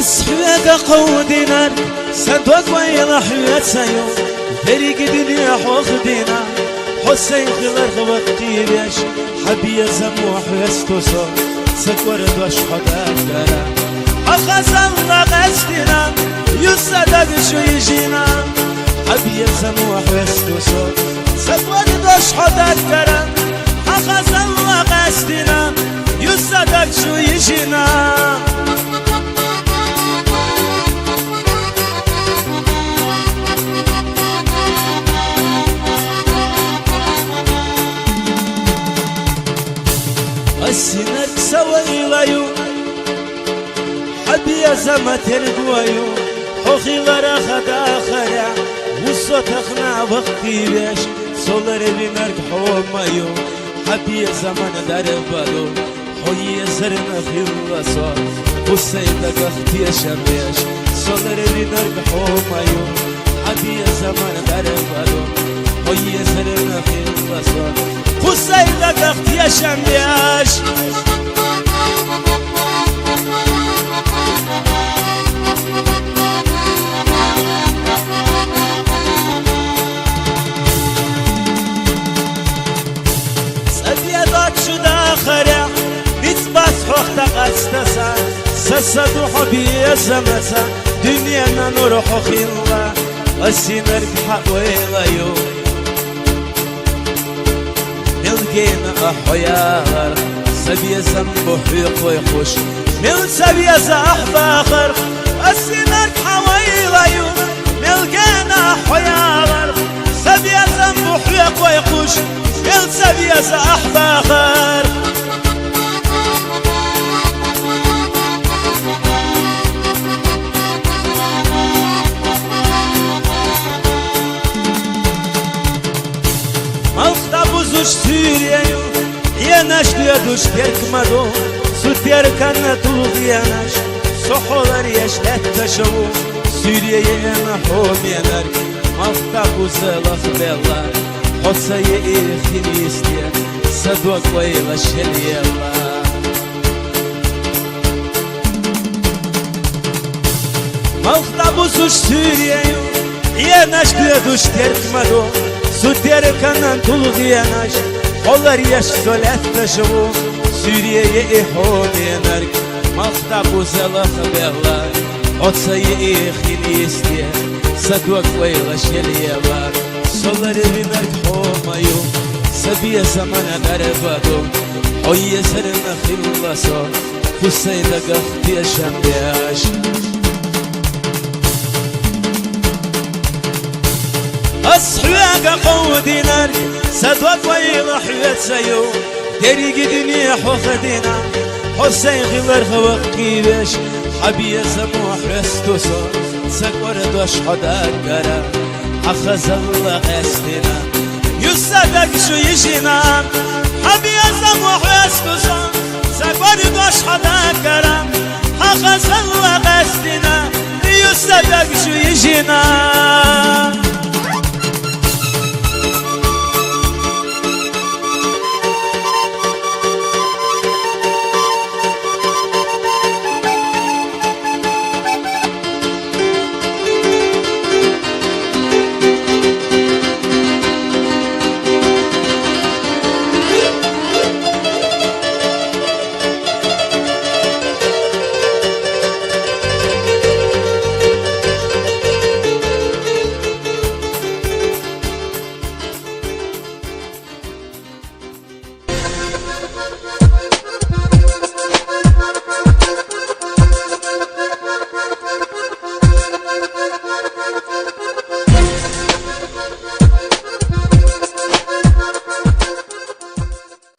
أسحوك قودنا سدوك ويلا حويت سيو فريق دنيا حوخدنا حسين خلق وقتي بيش حبي سموح ويستوسو سكور دوش حدك دارا أخذ الله قصدنا يصدق شو يجينا حبي سموح ويستوسو سكور دوش حدك دارا أخذ الله قصدنا يصدق شو يجينا السنك سوي ليو حبي زمت القويو حوخي غرا خدا خرا وصوت اخنا وقتي بيش صولر بنرك حوميو حبي زمن دربالو حوي زرنا في الرصا وسيدك اختي شميش صولر بنرك حوميو حبي زمن دربالو حوي زرنا في الرصا وسيدك اختي شميش خرع نتباس حوختا قصدسا سسدو حبي زمسا دنيانا نور حوخيلا السينرك حويلايو ملقينا أحويار سبي زنبو حيق ويخوش مل سبي زأحباخر السينرك حويلايو ملقينا أحويار سبي زنبو حيق ويخوش مل سبي زأحباخر Malta Suriye'yu Yenaş diyorduş terkmado Sütyer kanna tuluk yenaş Soholar yeşlet taşavu Suriye'ye ena hom yener Malta buzelak bella Hosayı ihini istiye Sadok vayla şeliyella Malta Suriye'yu Yenaş diyorduş terkmado Sütyer kanan tuluk yenaş Onlar yaş solet taşıvu Suriye'ye ihon yener Malta buzelak bella Otsayı ihini istiye Sadok vayla şeliyella Solar evinar homayu Sabiye zamana darabado Oye serna khillaso Husayda gahtiya şambiyaş أصحواك قودي نار سدوك ويلا حويت سيو دريق دنيا حوخدينا حسين غلر خوقي بيش حبي سموح رستوسو سكور دوش حدك قرا أخذ الله قصدنا يصدق شو يجينا حبي سموح رستوسو سكور دوش حدك قرا أخذ الله قصدنا يصدق شو يجينا